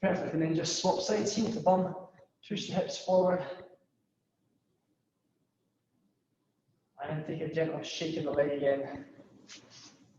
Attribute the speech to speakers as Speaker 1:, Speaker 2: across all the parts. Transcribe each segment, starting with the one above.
Speaker 1: Perfect, and then just swap sides here with the bum, push the hips forward, and take a gentle shake of the leg again.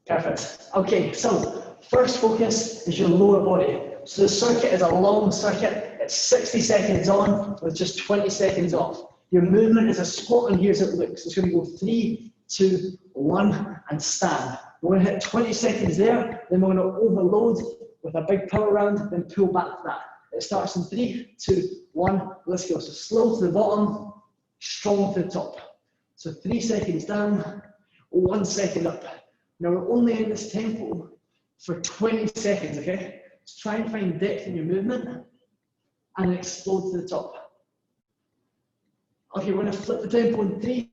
Speaker 1: Perfect. Okay, so first focus is your lower body. So the circuit is a long circuit. It's 60 seconds on with just 20 seconds off. Your movement is a squat, and here's how it looks. It's going to go 3, 2, 1, and stand. We're going to hit 20 seconds there, then we're going to overload with a big power round, then pull back to that. It starts in 3, 2, 1, let's go. So slow to the bottom, strong to the top. So 3 seconds down, 1 second up. Now we're only in this tempo for 20 seconds, okay? So try and find depth in your movement and explode to the top. Okay, we're gonna flip the tempo in 3,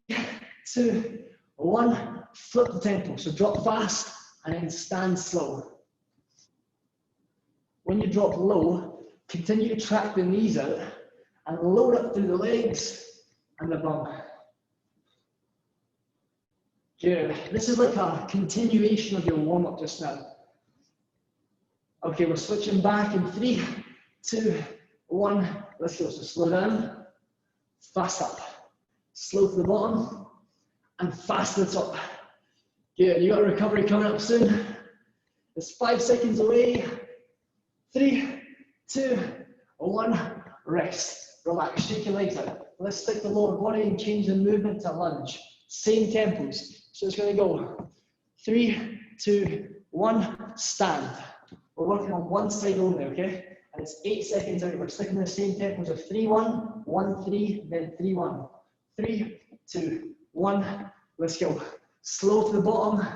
Speaker 1: 2, 1, flip the tempo. So drop fast and then stand slow. When you drop low, continue to track the knees out and load up through the legs and the bum. Good. This is like a continuation of your warm-up just now. Okay, we're switching back in 3, 2, 1. Let's go. So slow down, fast up, slow to the bottom, and fast to the top. Good. You got a recovery coming up soon. It's 5 seconds away. 3, 2, 1. Rest. Relax. Shake your legs out. Let's stick the lower body and change the movement to lunge. Same tempos. So it's going to go 3, 2, 1, stand. We're working on one side only, okay? And it's 8 seconds out. We're sticking the same tempos of 3, 1, 1, 3, then 3, 1. 3, 2, 1. Let's go. Slow to the bottom,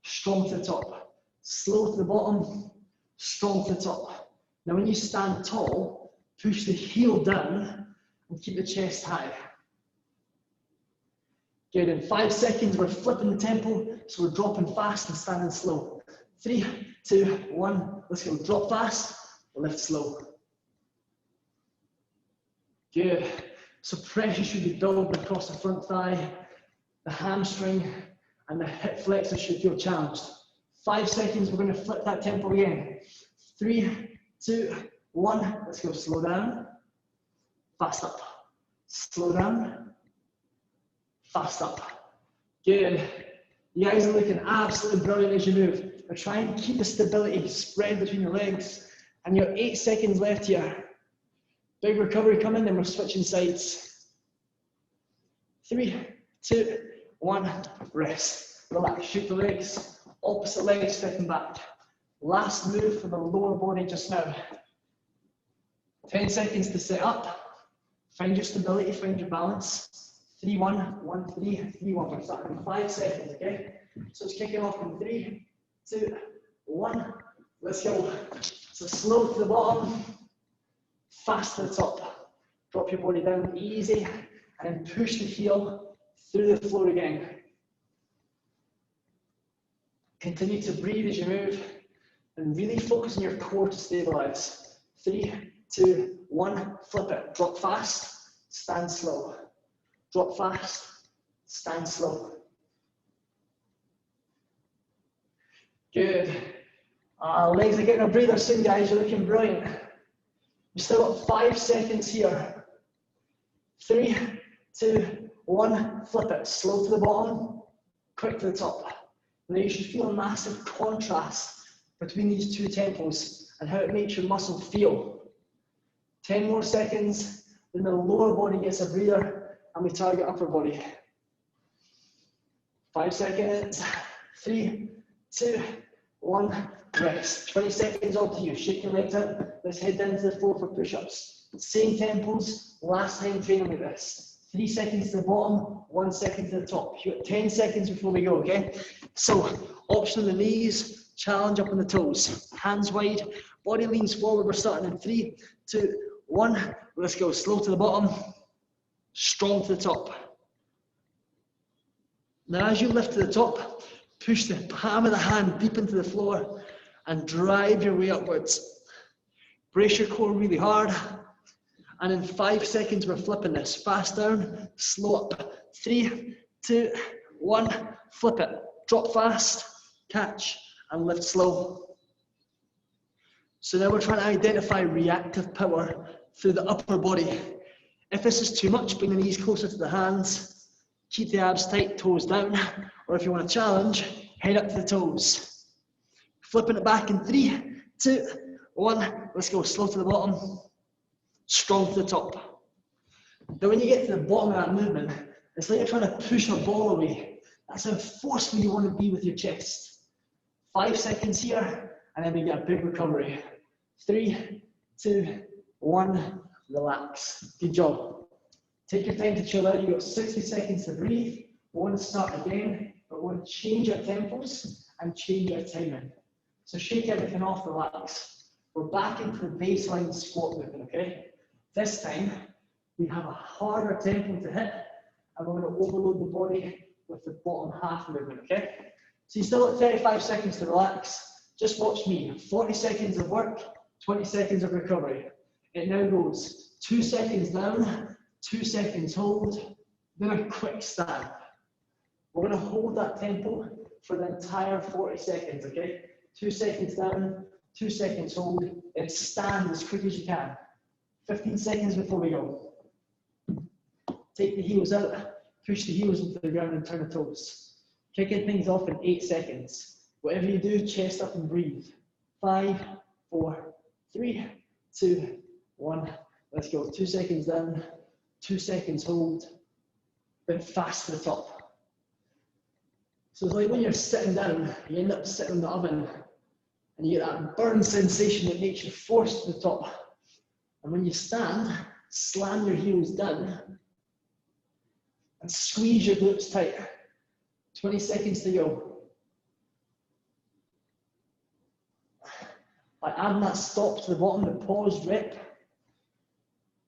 Speaker 1: strong to the top. Slow to the bottom, strong to the top. Now when you stand tall, push the heel down and keep the chest high. Good, in 5 seconds, we're flipping the tempo, so we're dropping fast and standing slow. 3, 2, 1, let's go. Drop fast, lift slow. Good. So pressure should be building across the front thigh, the hamstring, and the hip flexor should feel challenged. 5 seconds, we're going to flip that tempo again. 3, 2, 1, let's go. Slow down, fast up. Slow down, fast up. Good. You guys are looking absolutely brilliant as you move. Now try and keep the stability spread between your legs. And you're 8 seconds left here. Big recovery coming, then we're switching sides. 3, 2, 1, rest. Relax, shoot the legs. Opposite leg stepping back. Last move for the lower body just now. 10 seconds to set up. Find your stability, find your balance. 3, 1, 1, 3, 3, 1. We're starting in 5 seconds, okay? So it's kicking off in 3, 2, 1. Let's go. So slow to the bottom, fast to the top. Drop your body down easy, and then push the heel through the floor again. Continue to breathe as you move, and really focus on your core to stabilize. 3, 2, 1, flip it. Drop fast, stand slow. Drop fast, stand slow. Good. Legs are getting a breather soon, guys. You're looking brilliant. You've still got 5 seconds here. 3, 2, 1, flip it. Slow to the bottom, quick to the top. Now you should feel a massive contrast between these two tempos and how it makes your muscle feel. 10 more seconds, then the lower body gets a breather and we target upper body. 5 seconds. 3, 2, 1, rest. 20 seconds all to you. Shake your legs out. Let's head down to the floor for push-ups. Same tempos, last time training with this. 3 seconds to the bottom, 1 second to the top. You've got 10 seconds before we go, okay? So, option on the knees, challenge up on the toes. Hands wide, body leans forward. We're starting in 3, 2, 1. Let's go. Slow to the bottom, strong to the top. Now, as you lift to the top, push the palm of the hand deep into the floor and drive your way upwards. Brace your core really hard. And in 5 seconds, we're flipping this. Fast down, slow up. 3, 2, 1, flip it. Drop fast, catch, and lift slow. So now we're trying to identify reactive power through the upper body. If this is too much, bring the knees closer to the hands, keep the abs tight, toes down, or if you want to challenge, head up to the toes. Flipping it back in 3, 2, 1, let's go, slow to the bottom, strong to the top. Now when you get to the bottom of that movement, it's like you're trying to push a ball away. That's how forceful you want to be with your chest. 5 seconds here, and then we get a big recovery. 3, 2, 1, relax. Good job. Take your time to chill out. You've got 60 seconds to breathe. We want to start again, but we want to change our tempos and change our timing. So shake everything off, relax. We're back into the baseline squat movement, okay? This time, we have a harder tempo to hit, and we're going to overload the body with the bottom half movement, okay? So you still got 35 seconds to relax. Just watch me. 40 seconds of work, 20 seconds of recovery. It now goes 2 seconds down, 2 seconds hold, then a quick stand. We're going to hold that tempo for the entire 40 seconds, okay? 2 seconds down, 2 seconds hold, and stand as quick as you can. 15 seconds before we go. Take the heels out, push the heels into the ground and turn the toes. Kicking things off in 8 seconds. Whatever you do, chest up and breathe. 5, 4, 3, 2, 1. Let's go. 2 seconds down, 2 seconds hold, then fast to the top. So it's like when you're sitting down, you end up sitting in the oven and you get that burn sensation that makes you force to the top. And when you stand, slam your heels down and squeeze your glutes tight. 20 seconds to go. By adding that stop to the bottom, the paused rep,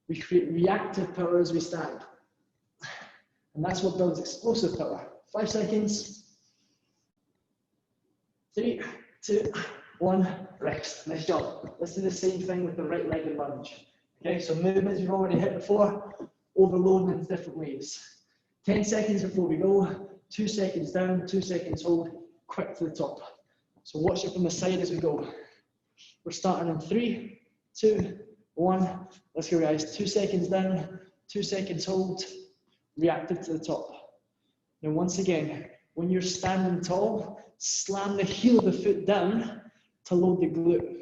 Speaker 1: we create reactive power as we stand. And that's what builds explosive power. 5 seconds. 3, 2, 1, rest. Nice job. Let's do the same thing with the right leg and lunge. Okay, so movements you've already hit before, overloading in different ways. 10 seconds before we go, 2 seconds down, 2 seconds hold, quick to the top. So watch it from the side as we go. We're starting in 3, 2, 1. Let's go, guys. 2 seconds down, 2 seconds hold, reactive to the top. Now, once again, when you're standing tall, slam the heel of the foot down to load the glute.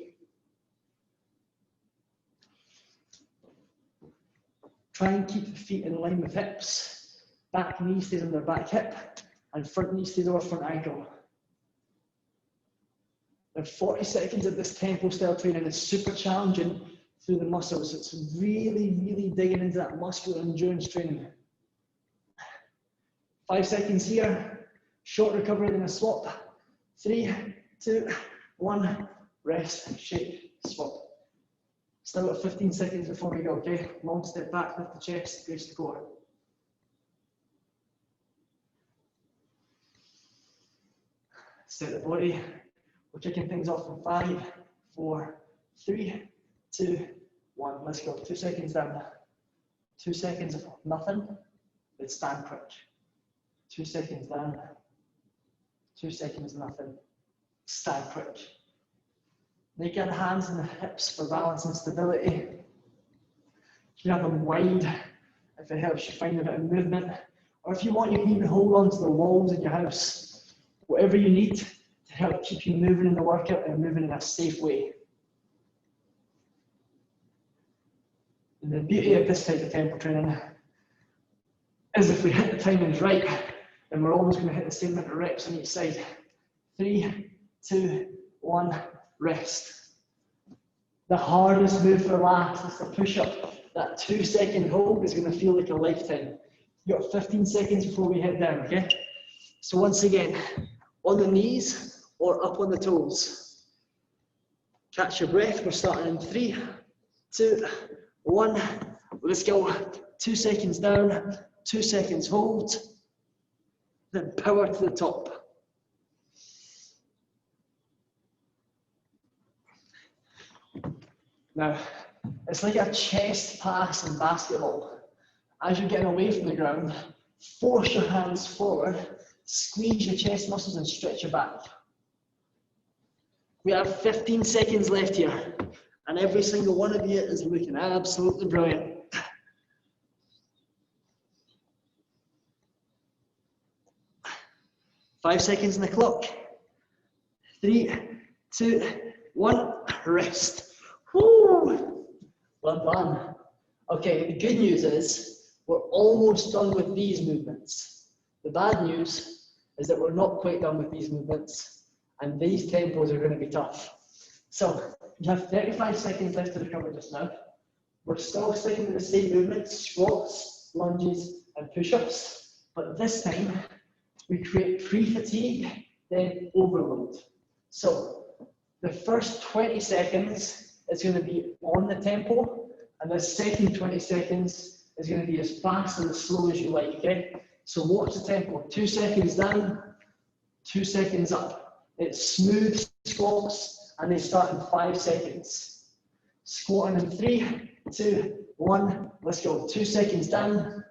Speaker 1: Try and keep the feet in line with hips. Back knee stays on their back hip, and front knee stays over front ankle. And 40 seconds of this tempo style training is super challenging through the muscles. It's really, really digging into that muscular endurance training. 5 seconds here, short recovery, then a swap. 3, 2, 1, rest, shake, swap. Still got 15 seconds before we go, okay? Long step back, lift the chest, brace the core. Set the body. We're kicking things off in 5, 4, 3, 2, 1. Let's go. 2 seconds down. 2 seconds of nothing. Let's stand quick. 2 seconds down. 2 seconds nothing. Stand quick. Make your hands and the hips for balance and stability. You can have them wide if it helps you find a bit of movement. Or if you want, you can even hold on to the walls in your house. Whatever you need to help keep you moving in the workout and moving in a safe way. And the beauty of this type of tempo training is if we hit the timings right, then we're always going to hit the same amount of reps on each side. 3, 2, 1, rest. The hardest move for last is the push-up. That 2 second hold is going to feel like a lifetime. You've got 15 seconds before we head down, okay? So once again, on the knees or up on the toes. Catch your breath. We're starting in 3, 2, 1. Let's go. 2 seconds down, 2 seconds hold, then power to the top. Now, it's like a chest pass in basketball. As you're getting away from the ground, force your hands forward, squeeze your chest muscles and stretch your back. We have 15 seconds left here, and every single one of you is looking absolutely brilliant. Five seconds on the clock. 3, 2, 1, rest. Woo! Well done. Okay, the good news is we're almost done with these movements. The bad news is that we're not quite done with these movements, and these tempos are going to be tough. So you have 35 seconds left to recover just now. We're still sticking with the same movements: squats, lunges, and push-ups, but this time we create pre-fatigue, then overload. So the first 20 seconds is going to be on the tempo, and the second 20 seconds is going to be as fast and as slow as you like, okay? So watch the tempo. 2 seconds down, 2 seconds up. It's smooth squats, and they start in 5 seconds. Squatting in 3, 2, 1, let's go. 2 seconds down,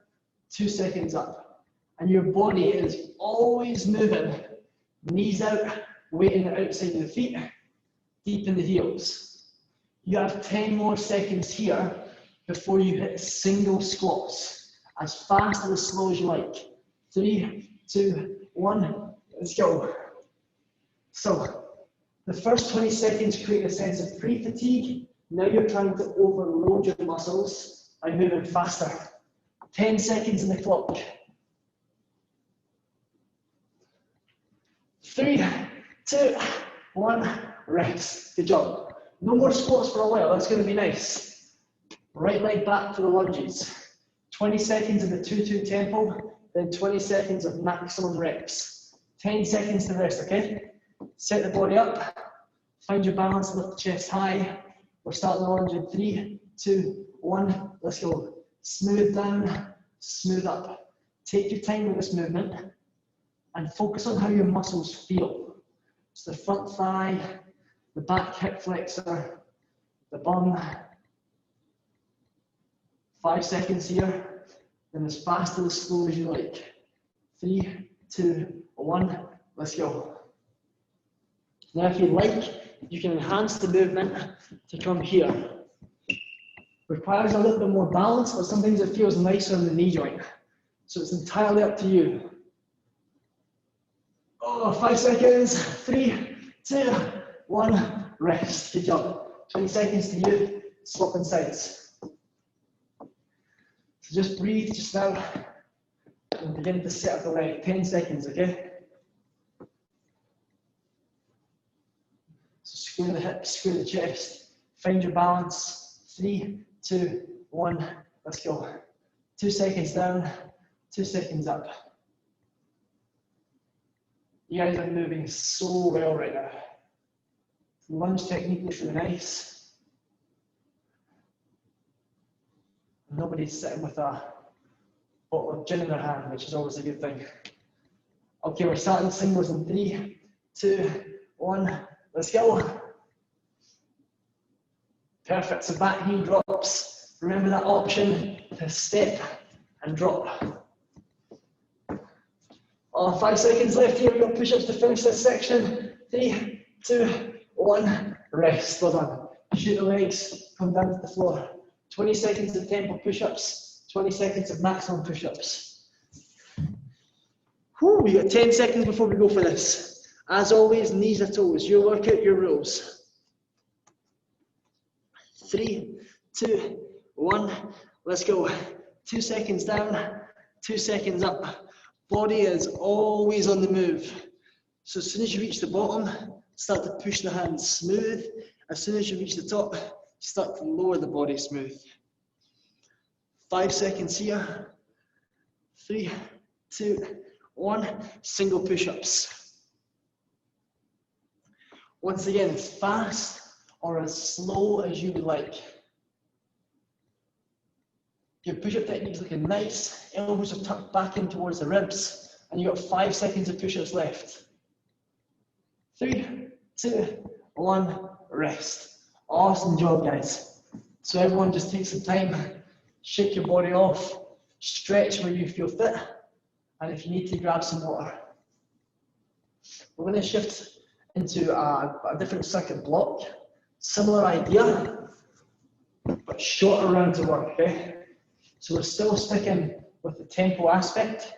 Speaker 1: 2 seconds up. And your body is always moving. Knees out, weighting the outside of the feet, deep in the heels. You have 10 more seconds here before you hit single squats. As fast and as slow as you like. 3, 2, 1, let's go. So, the first 20 seconds create a sense of pre-fatigue. Now you're trying to overload your muscles by moving faster. 10 seconds on the clock. 3, 2, 1, rest. Good job. No more squats for a while, that's going to be nice. Right leg back for the lunges. 20 seconds in the 2-2 tempo, then 20 seconds of maximum reps. 10 seconds to rest, okay? Set the body up, find your balance, lift the chest high. We're starting the lunge in 3, 2, 1, let's go. Smooth down, smooth up. Take your time with this movement and focus on how your muscles feel. So the front thigh, the back hip flexor, the bum. 5 seconds here, then as fast and as slow as you like. 3, 2, 1, let's go. Now if you like, you can enhance the movement to come here. Requires a little bit more balance, but sometimes it feels nicer in the knee joint. So it's entirely up to you. Oh, 5 seconds, 3, 2, 1, rest. Good job. 20 seconds to you, swapping sides. So just breathe just now and begin to set up the leg. 10 seconds, okay? So square the hips, square the chest, find your balance. 3, 2, 1, let's go. 2 seconds down, 2 seconds up. You guys are moving so well right now. The lunge technique looks really nice. Nobody's sitting with a bottle of gin in their hand, which is always a good thing. Okay, we're starting singles in 3, 2, 1, let's go. Perfect, so back knee drops. Remember that option to step and drop. Oh, 5 seconds left here, we've got push-ups to finish this section. 3, 2, 1, rest, well done. Shoot the legs, come down to the floor. 20 seconds of tempo push-ups, 20 seconds of maximum push-ups. We got 10 seconds before we go for this. As always, knees to toes, your workout, your rules. 3, 2, 1, let's go. 2 seconds down, 2 seconds up. Body is always on the move. So as soon as you reach the bottom, start to push the hands smooth. As soon as you reach the top, start to lower the body smooth. 5 seconds here. 3, 2, 1. Single push-ups. Once again, as fast or as slow as you would like. Your push-up technique is looking nice. Elbows are tucked back in towards the ribs. And you've got 5 seconds of push-ups left. 3, 2, 1, rest. Awesome job, guys. So everyone just take some time, shake your body off, stretch where you feel fit, and if you need to, grab some water. We're going to shift into a different circuit block. Similar idea, but shorter round to work, okay? So we're still sticking with the tempo aspect,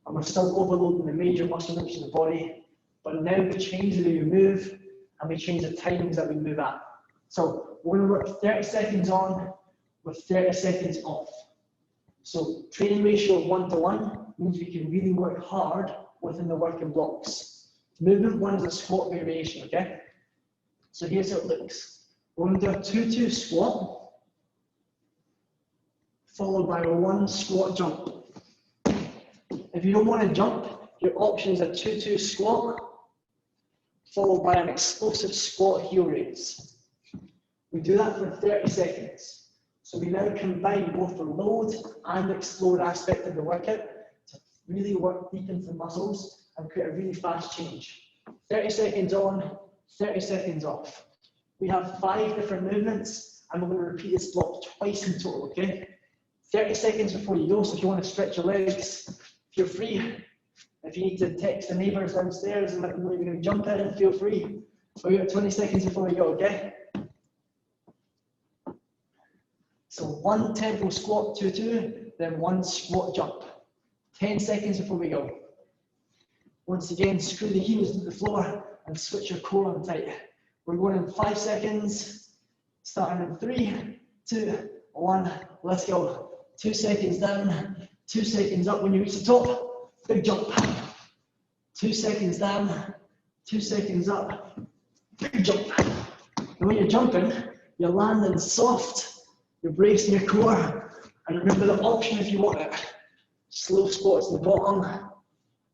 Speaker 1: and we're still overloading the major muscle groups in the body, but now we change the way we move, and we change the timings that we move at. So we're going to work 30 seconds on with 30 seconds off. So training ratio of 1:1 means we can really work hard within the working blocks. Movement 1 is a squat variation, okay? So here's how it looks. We're going to do a 2-2 squat, followed by a 1 squat jump. If you don't want to jump, your option is a 2-2 squat, followed by an explosive squat heel raise. We do that for 30 seconds. So we now combine both the load and explode aspect of the workout to really work deep into the muscles and create a really fast change. 30 seconds on, 30 seconds off. We have 5 different movements, and we're going to repeat this block twice in total, okay? 30 seconds before you go, so if you want to stretch your legs, feel free. If you need to text the neighbours downstairs and let them know you're going to jump in, feel free. We've got 20 seconds before we go, okay? So 1 tempo squat, 2-2, then 1 squat jump. 10 seconds before we go. Once again, screw the heels to the floor and switch your core on tight. We're going in 5 seconds, starting in 3, 2, 1, let's go. 2 seconds down, 2 seconds up. When you reach the top, big jump. 2 seconds down, 2 seconds up, big jump. And when you're jumping, you're landing soft, you're bracing your core, and remember the option if you want it. Slow squats at the bottom,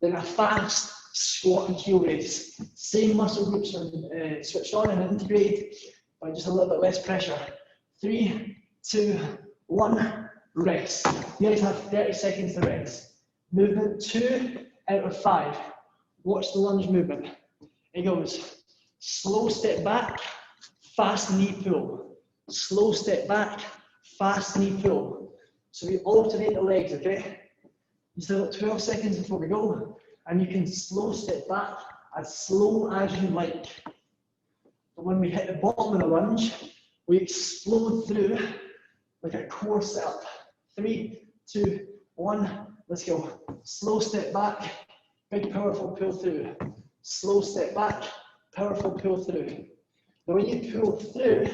Speaker 1: then a fast squat and heel raise. Same muscle groups are switched on and integrated, but just a little bit less pressure. 3, 2, 1, rest. You guys have 30 seconds to rest. Movement 2 out of 5. Watch the lunge movement. It goes slow step back, fast knee pull. Slow step back, fast knee pull. So we alternate the legs, okay? You still got 12 seconds before we go, and you can slow step back as slow as you like. But when we hit the bottom of the lunge, we explode through like a core setup. 3, 2, 1, let's go. Slow step back, big powerful pull through. Slow step back, powerful pull through. Now when you pull through,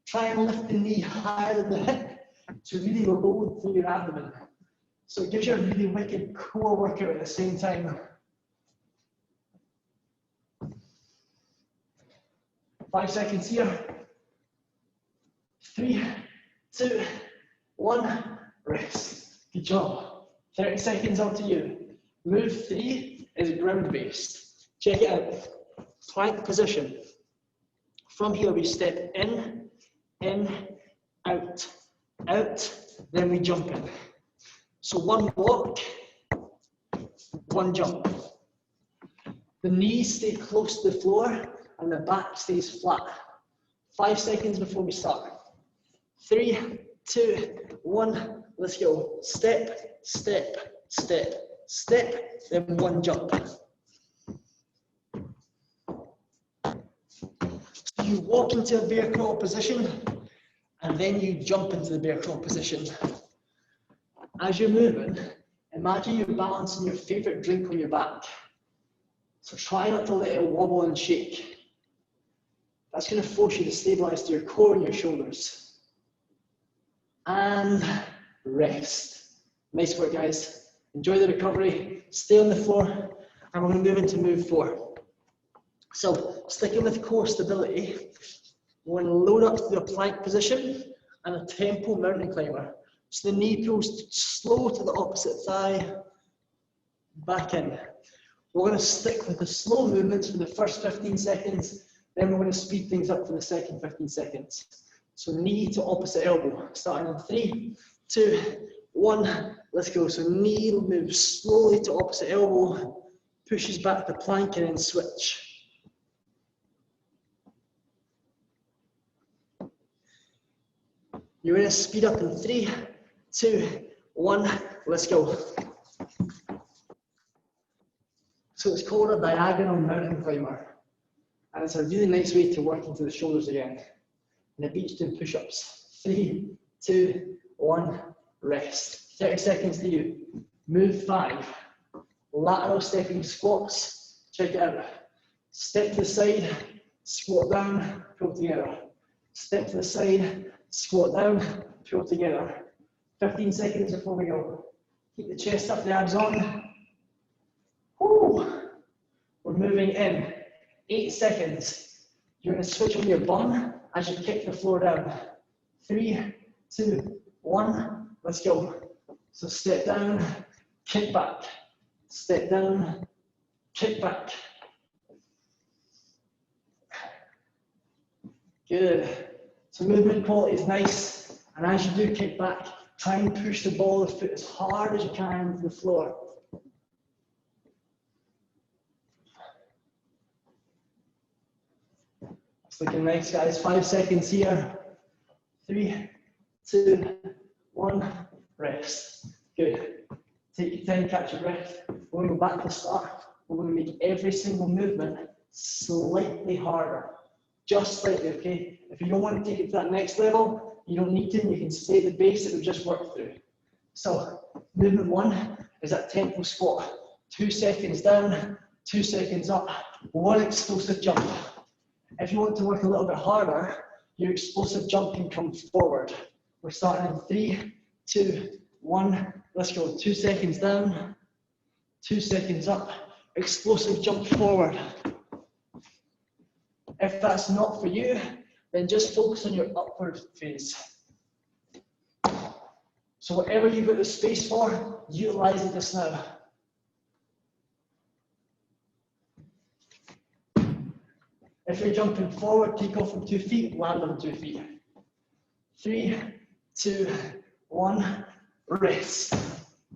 Speaker 1: try and lift the knee higher than the hip to really load through your abdomen. So it gives you a really wicked core workout at the same time. 5 seconds here. 3, 2, 1, rest. Good job. 30 seconds up to you. Move 3 is ground based. Check it out. Plank position. From here we step in, out, out, then we jump in. So 1 walk, 1 jump. The knees stay close to the floor and the back stays flat. 5 seconds before we start. 3, 2, 1, let's go. Step, step, step, step, then 1 jump. So you walk into a bear crawl position and then you jump into the bear crawl position. As you're moving, imagine you're balancing your favorite drink on your back. So try not to let it wobble and shake. That's going to force you to stabilize to your core and your shoulders. And rest. Nice work, guys. Enjoy the recovery. Stay on the floor, and we're going to move into move 4. So sticking with core stability, we're going to load up to the plank position and a tempo mountain climber. So the knee pulls slow to the opposite thigh, back in. We're going to stick with the slow movements for the first 15 seconds, then we're going to speed things up for the second 15 seconds. So knee to opposite elbow, starting in 3, 2, 1, let's go. So knee moves slowly to opposite elbow, pushes back to plank and then switch. You're going to speed up in 3, 2, 1, let's go. So it's called a diagonal mountain climber. And it's a really nice way to work into the shoulders again. And the beach doing push-ups. 3, 2, 1, rest. 30 seconds to you. Move 5. Lateral stepping squats. Check it out. Step to the side, squat down, pull together. Step to the side, squat down, pull together. 15 seconds before we go. Keep the chest up, the abs on. Woo. We're moving in. 8 seconds. You're going to switch on your bum as you kick the floor down. 3, 2, 1, let's go. So step down, kick back. Step down, kick back. Good. So movement quality is nice, and as you do kick back, try and push the ball of the foot as hard as you can into the floor. It's looking nice, guys. 5 seconds here. 3, 2, 1, rest. Good. Take your time, catch your breath. We're going to go back to the start. We're going to make every single movement slightly harder. Just slightly, okay? If you don't want to take it to that next level, you don't need to, and you can stay at the base that we've just worked through. So, movement 1 is that tempo squat. 2 seconds down, 2 seconds up, 1 explosive jump. If you want to work a little bit harder, your explosive jump can come forward. We're starting in 3, 2, 1, let's go. 2 seconds down, 2 seconds up, explosive jump forward. If that's not for you, then just focus on your upward phase. So whatever you've got the space for, utilize it just now. If you're jumping forward, take off from 2 feet, land on 2 feet. 3, 2, 1, rest.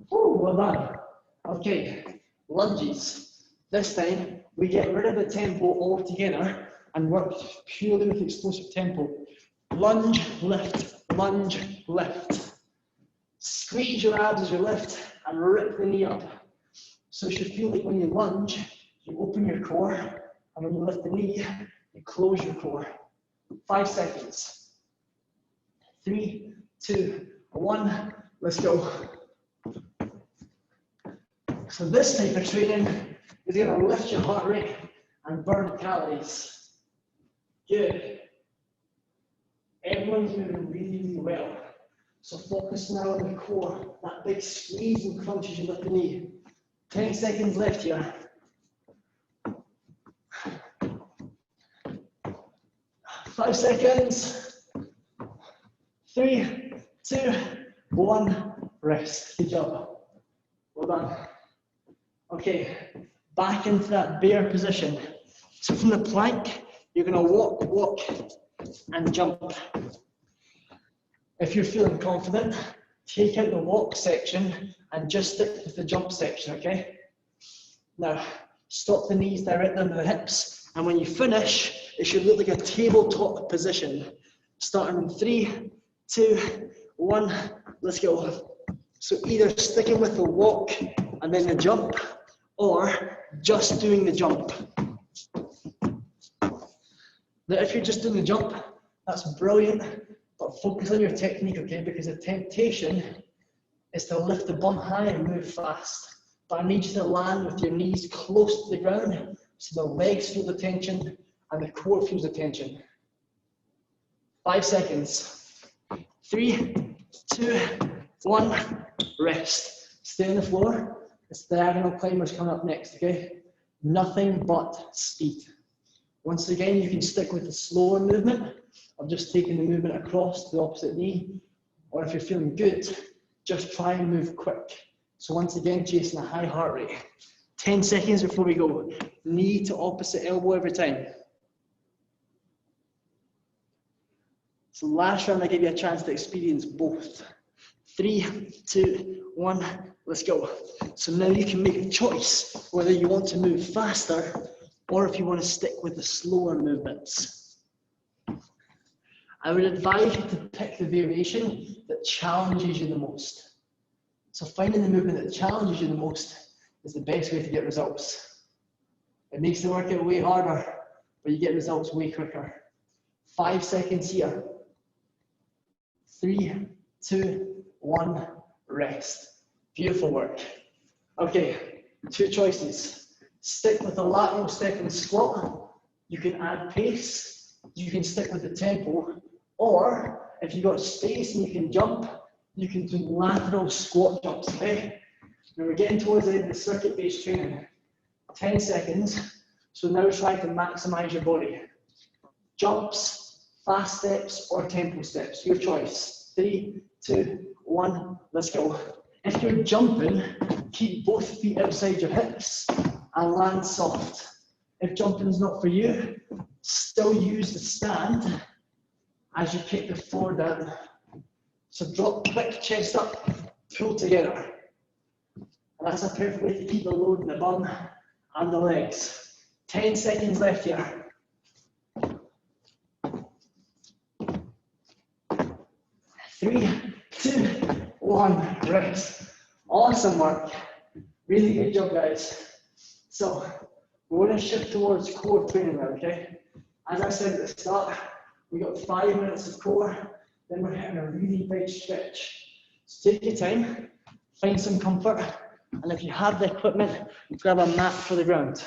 Speaker 1: Woo, well done. Okay, lunges. This time, we get rid of the tempo altogether and work purely with explosive tempo. Lunge, lift, lunge, lift. Squeeze your abs as you lift and rip the knee up. So it should feel like when you lunge, you open your core, and when you lift the knee, you close your core. 5 seconds. 3, 2, 1, let's go. So this type of training is going to lift your heart rate and burn calories. Good. Everyone's moving really, really well. So focus now on the core, that big squeeze and crunch as you lift the knee. 10 seconds left here. 5 seconds. 3, 2, 1, rest. Good job. Well done. Okay, back into that bear position. So from the plank, you're going to walk, walk, and jump. If you're feeling confident, take out the walk section and just stick with the jump section, okay? Now, stop the knees directly under the hips, and when you finish, it should look like a tabletop position. Starting in 3, 2, 1, let's go. So either sticking with the walk and then the jump, or just doing the jump. Now, if you're just doing the jump, that's brilliant, but focus on your technique, okay? Because the temptation is to lift the bum high and move fast. But I need you to land with your knees close to the ground so the legs feel the tension and the core feels the tension. 5 seconds. 3, 2, 1, rest. Stay on the floor. It's diagonal climbers coming up next, okay? Nothing but speed. Once again, you can stick with the slower movement of just taking the movement across to the opposite knee, or if you're feeling good, just try and move quick. So once again, chasing a high heart rate. 10 seconds before we go. Knee to opposite elbow every time. So last round, I give you a chance to experience both. 3, 2, 1, let's go. So now you can make a choice whether you want to move faster or if you want to stick with the slower movements. I would advise you to pick the variation that challenges you the most. So finding the movement that challenges you the most is the best way to get results. It makes the workout way harder, but you get results way quicker. 5 seconds here. 3, 2, 1, rest. Beautiful work. Okay, 2 choices. Stick with the lateral step and squat. You can add pace. You can stick with the tempo. Or if you've got space and you can jump, you can do lateral squat jumps, okay? Now we're getting towards the end of the circuit-based training. 10 seconds. So now try to maximize your body. Jumps, fast steps, or tempo steps. Your choice. 3, 2, 1, let's go. If you're jumping, keep both feet outside your hips and land soft. If jumping's not for you, still use the stand as you kick the floor down. So drop quick, chest up, pull together. And that's a perfect way to keep the load in the bum and the legs. 10 seconds left here. 3, 2, 1, rest. Awesome work. Really good job, guys. So, we're going to shift towards core training now, okay? As I said at the start, we got 5 minutes of core, then we're hitting a really big stretch. So take your time, find some comfort, and if you have the equipment, grab a mat for the ground.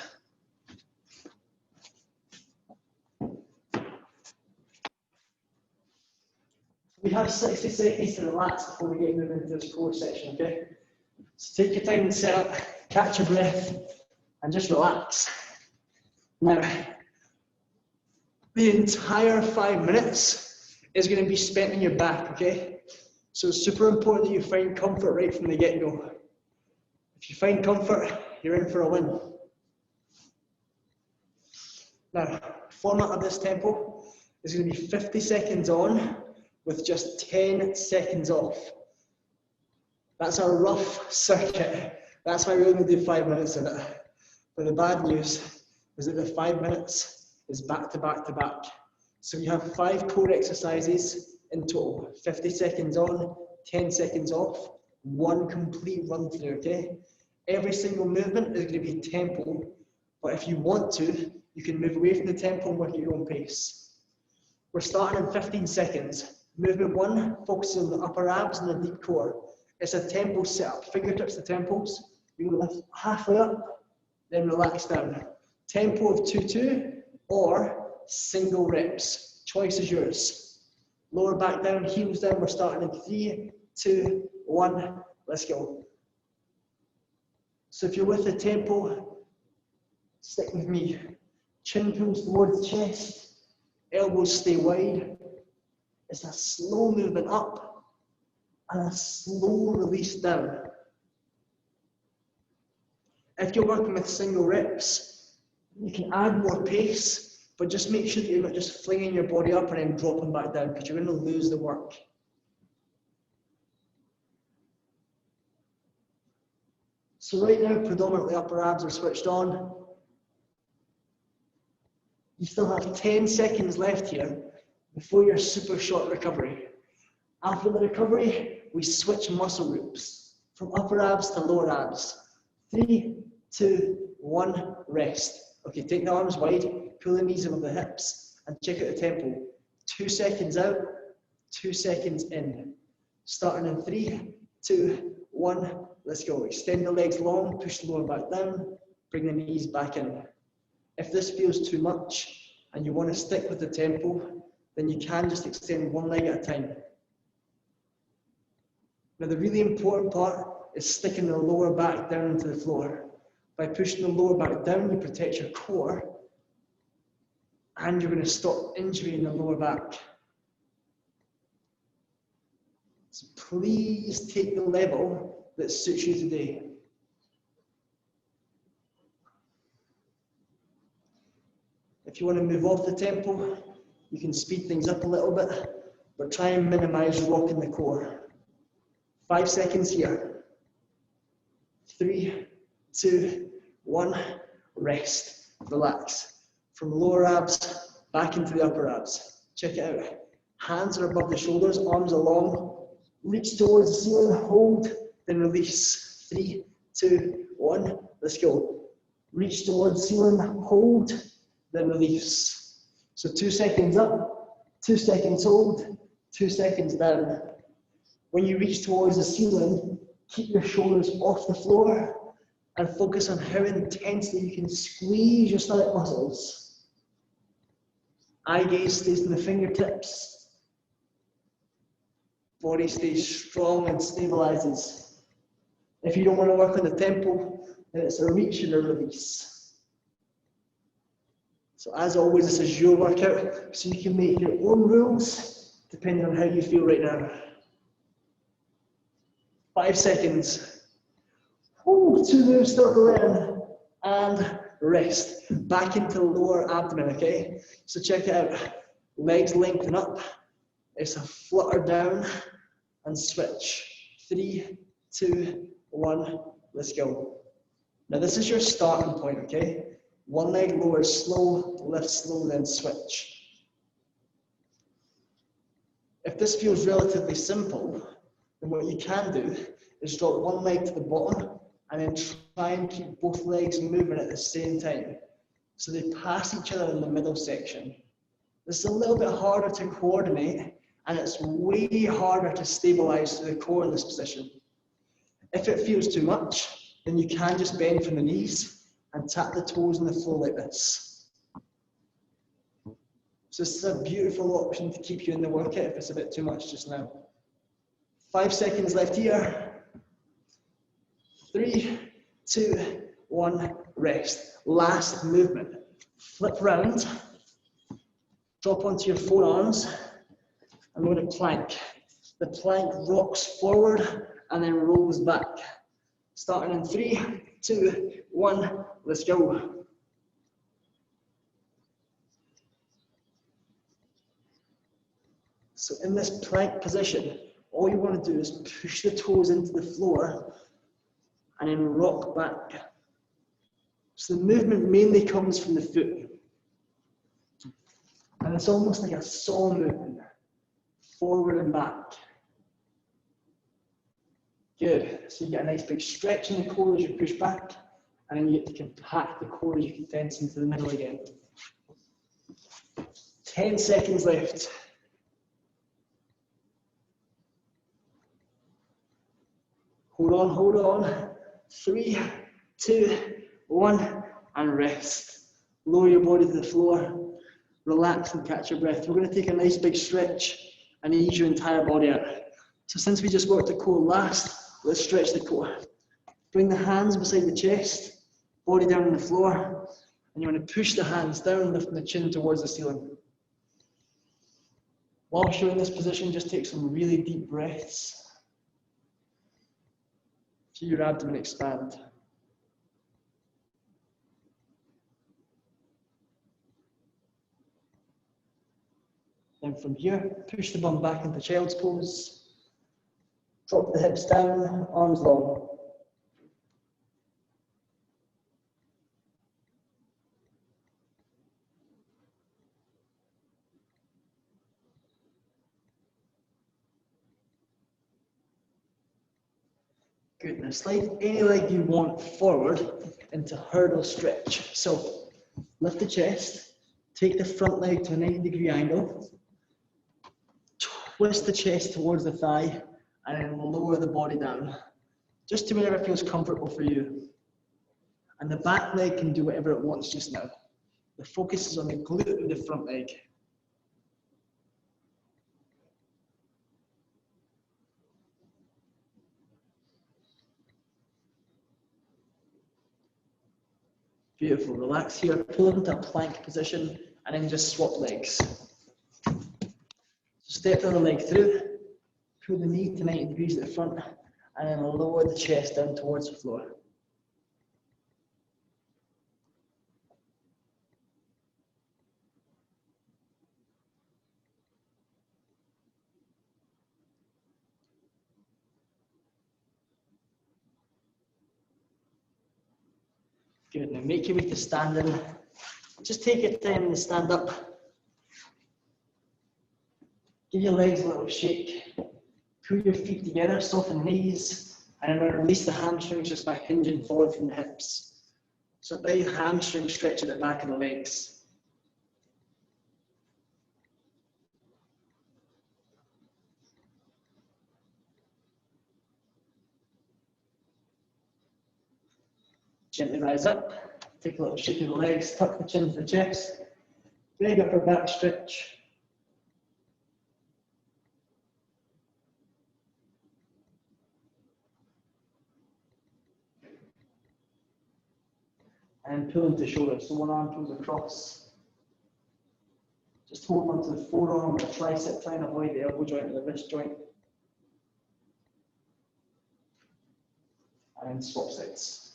Speaker 1: We have 60 seconds to relax before we get moving into this core section, okay? So take your time and set up, catch your breath, and just relax. Now, the entire 5 minutes is going to be spent on your back, okay? So it's super important that you find comfort right from the get-go. If you find comfort, you're in for a win. Now, format of this tempo is going to be 50 seconds on with just 10 seconds off. That's a rough circuit. That's why we only do 5 minutes of it. But the bad news is that the 5 minutes is back to back to back. So you have 5 core exercises in total. 50 seconds on, 10 seconds off, 1 complete run through, okay? Every single movement is going to be tempo, but if you want to, you can move away from the tempo and work at your own pace. We're starting in 15 seconds. Movement 1 focuses on the upper abs and the deep core. It's a tempo setup, fingertips to temples. You lift halfway up, then relax down. Tempo of 2-2 or single reps. Choice is yours. Lower back down, heels down. We're starting in 3, 2, 1. Let's go. So if you're with the tempo, stick with me. Chin pulls towards the chest. Elbows stay wide. It's a slow movement up and a slow release down. If you're working with single reps, you can add more pace, but just make sure that you're not just flinging your body up and then dropping back down, because you're going to lose the work. So right now, predominantly upper abs are switched on. You still have 10 seconds left here before your super short recovery. After the recovery, we switch muscle groups from upper abs to lower abs. 3, 2, 1, rest. Okay, take the arms wide, pull the knees above the hips, and check out the tempo. 2 seconds out, 2 seconds in. Starting in 3, 2, 1, let's go. Extend the legs long, push the lower back down, bring the knees back in. If this feels too much and you want to stick with the tempo, then you can just extend one leg at a time. Now the really important part is sticking the lower back down into the floor. By pushing the lower back down, you protect your core and you're going to stop injury in the lower back. So please take the level that suits you today. If you want to move off the tempo, you can speed things up a little bit, but try and minimize rocking the core. 5 seconds here. 3, 2, 1, rest, relax. From lower abs, back into the upper abs. Check it out. Hands are above the shoulders, arms are long. Reach towards the ceiling, hold, then release. 3, 2, 1, let's go. Reach towards the ceiling, hold, then release. So 2 seconds up, 2 seconds hold, 2 seconds down. When you reach towards the ceiling, keep your shoulders off the floor and focus on how intensely you can squeeze your stomach muscles. Eye gaze stays in the fingertips. Body stays strong and stabilizes. If you don't want to work on the tempo, then it's a reach and a release. So as always, this is your workout, so you can make your own rules depending on how you feel right now. 5 seconds. 2 moves start to learn. And rest. Back into the lower abdomen, okay? So check it out. Legs lengthen up. It's a flutter down and switch. 3, 2, 1, let's go. Now this is your starting point, okay? One leg lowers slow, lift slow, then switch. If this feels relatively simple, then what you can do is drop one leg to the bottom and then try and keep both legs moving at the same time. So they pass each other in the middle section. This is a little bit harder to coordinate and it's way harder to stabilize through the core in this position. If it feels too much, then you can just bend from the knees and tap the toes on the floor like this. So this is a beautiful option to keep you in the workout if it's a bit too much just now. 5 seconds left here. 3, 2, 1, rest. Last movement. Flip round, drop onto your forearms, and go to plank. The plank rocks forward and then rolls back. Starting in 3, 2, 1, let's go. So in this plank position, all you want to do is push the toes into the floor and then rock back. So the movement mainly comes from the foot. And it's almost like a saw movement, forward and back. Good, so you get a nice big stretch in the core as you push back, and then you get to compact the core as you condense into the middle again. 10 seconds left. Hold on. 3, 2, 1, and rest. Lower your body to the floor, relax and catch your breath. We're going to take a nice big stretch and ease your entire body out. So since we just worked the core last, let's stretch the core. Bring the hands beside the chest, body down on the floor, and you want to push the hands down, lifting the chin towards the ceiling. Whilst you're in this position, just take some really deep breaths. Feel your abdomen expand. Then from here, push the bum back into child's pose. Drop the hips down, arms long. Good, now slide any leg you want forward into hurdle stretch. So lift the chest, take the front leg to a 90-degree angle, twist the chest towards the thigh, and then lower the body down, just to wherever feels comfortable for you. And the back leg can do whatever it wants just now. The focus is on the glute of the front leg. Beautiful, relax here, pull into a plank position, and then just swap legs. So step the other leg through, pull the knee to 90 degrees at the front, and then lower the chest down towards the floor. Good, now make your way to standing. Just take your time and stand up. Give your legs a little shake. Pull your feet together, soften the knees, and then release the hamstrings just by hinging forward from the hips. So a big hamstring stretch at the back of the legs. Gently rise up, take a little shake of the legs, tuck the chin to the chest, big upper back stretch. And pull into shoulders, so one arm pulls across. Just hold onto the forearm, the tricep, try and avoid the elbow joint or the wrist joint. And then swap sides.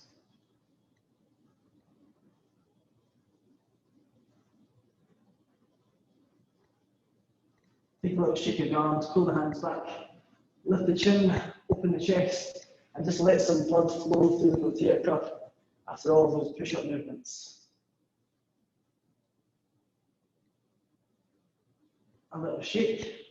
Speaker 1: Take a little shake of the arms, pull the hands back, lift the chin, open the chest, and just let some blood flow through the rotator cuff after all of those push-up movements. A little shake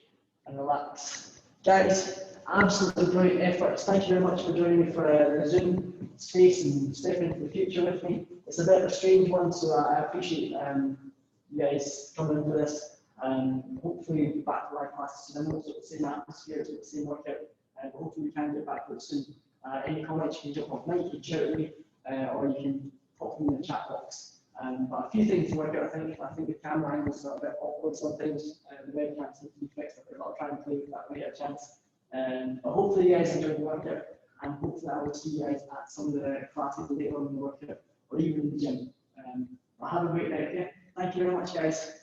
Speaker 1: and relax. Guys, absolutely brilliant efforts. Thank you very much for joining me for the Zoom space and stepping into the future with me. It's a bit of a strange one, so I appreciate you guys coming into this. Hopefully back to live classes soon. I know it's the same atmosphere, it's the same workout, but hopefully we can get back to it soon. Any comments, you can jump off mic, you can shout at me, or you can pop them in the chat box. But a few things to work out, I think the camera angles are a bit awkward sometimes, the webcam seems to be fixed, but I'll try and play with that when I get a chance. But hopefully you guys enjoyed the workout, and hopefully I will see you guys at some of the classes later on in the workout, or even in the gym. Have a great day, okay? Thank you very much, guys.